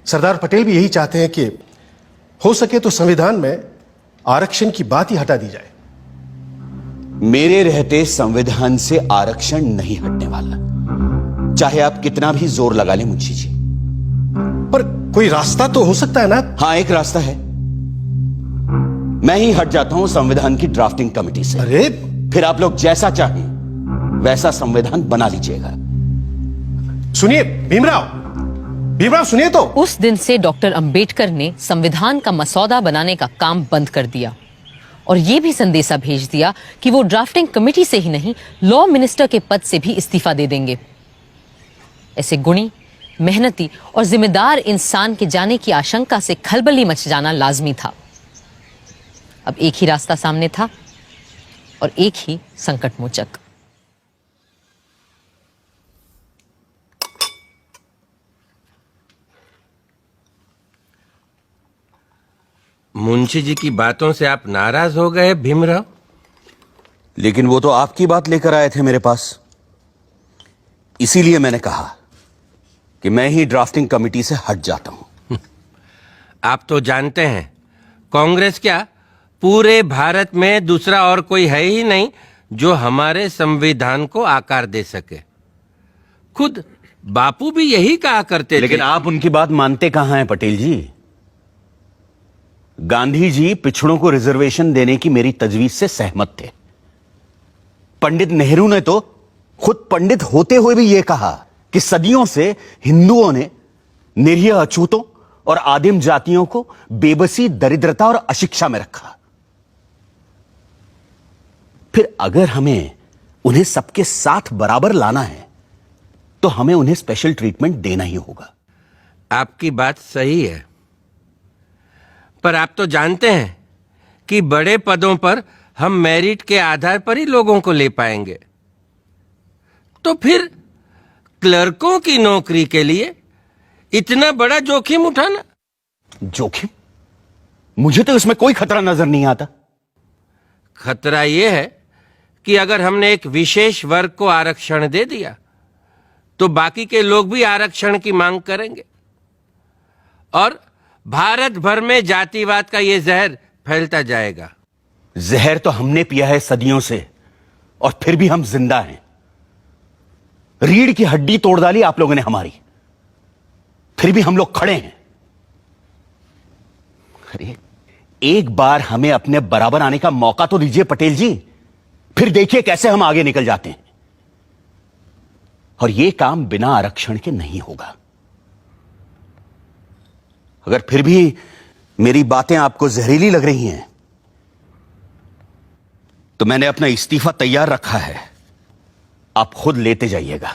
सरदार पटेल भी यही चाहते हैं कि हो सके तो संविधान में आरक्षण की बात ही हटा दी जाए। मेरे रहते संविधान से आरक्षण नहीं हटने वाला, चाहे आप कितना भी जोर लगा लें मुंशी जी। पर कोई रास्ता तो हो सकता है ना? हाँ, एक रास्ता है। मैं ही हट जाता हूं संविधान की ड्राफ्टिंग कमेटी से। अरे फिर आप लोग जैसा चाहें वैसा संविधान बना लीजिएगा। सुनिए भीमराव, भीमराव सुनिए तो। उस दिन से डॉक्टर अंबेडकर ने संविधान का मसौदा बनाने का काम बंद कर दिया और ये भी संदेशा भेज दिया कि वो ड्राफ्टिंग कमेटी से ही नहीं, लॉ मिनिस्टर के पद से भी इस्तीफा दे देंगे। ऐसे गुणी, मेहनती और जिम्मेदार इंसान के जाने की आशंका से खलबली मच जाना लाजमी था। अब एक ही रास्ता सामने था और एक ही संकट मोचक। मुंशी जी की बातों से आप नाराज हो गए भीमराव? लेकिन वो तो आपकी बात लेकर आए थे मेरे पास, इसीलिए मैंने कहा कि मैं ही ड्राफ्टिंग कमेटी से हट जाता हूं। आप तो जानते हैं कांग्रेस क्या, पूरे भारत में दूसरा और कोई है ही नहीं जो हमारे संविधान को आकार दे सके। खुद बापू भी यही कहा करते थे। लेकिन आप उनकी बात मानते कहां हैं पटेल जी? गांधी जी पिछड़ों को रिजर्वेशन देने की मेरी तजवीज से सहमत थे। पंडित नेहरू ने तो खुद पंडित होते हुए भी यह कहा कि सदियों से हिंदुओं ने निरीह अछूतों और आदिम जातियों को बेबसी, दरिद्रता और अशिक्षा में रखा। फिर अगर हमें उन्हें सबके साथ बराबर लाना है तो हमें उन्हें स्पेशल ट्रीटमेंट देना ही होगा। आपकी बात सही है, पर आप तो जानते हैं कि बड़े पदों पर हम मेरिट के आधार पर ही लोगों को ले पाएंगे। तो फिर क्लर्कों की नौकरी के लिए इतना बड़ा जोखिम उठाना? जोखिम? मुझे तो इसमें कोई खतरा नजर नहीं आता। खतरा यह है कि अगर हमने एक विशेष वर्ग को आरक्षण दे दिया तो बाकी के लोग भी आरक्षण की मांग करेंगे और भारत भर में जातिवाद का यह जहर फैलता जाएगा। जहर तो हमने पिया है सदियों से और फिर भी हम जिंदा हैं। रीढ़ की हड्डी तोड़ डाली आप लोगों ने हमारी, फिर भी हम लोग खड़े हैं। अरे एक बार हमें अपने बराबर आने का मौका तो दीजिए पटेल जी, फिर देखिए कैसे हम आगे निकल जाते हैं। और यह काम बिना आरक्षण के नहीं होगा। अगर फिर भी मेरी बातें आपको जहरीली लग रही हैं तो मैंने अपना इस्तीफा तैयार रखा है, आप खुद लेते जाइएगा।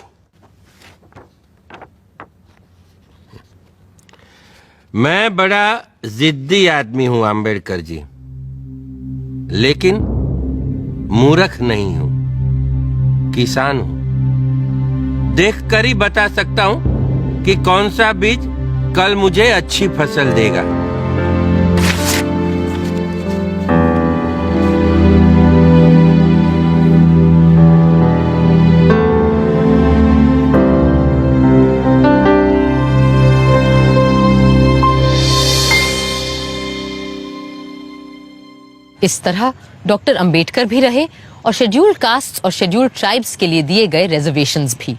मैं बड़ा जिद्दी आदमी हूं अंबेडकर जी, लेकिन मूर्ख नहीं हूं, किसान हूं। देखकर ही बता सकता हूं कि कौन सा बीज कल मुझे अच्छी फसल देगा। इस तरह डॉक्टर अंबेडकर भी रहे और शेड्यूल्ड कास्ट्स और शेड्यूल्ड ट्राइब्स के लिए दिए गए रिजर्वेशंस भी।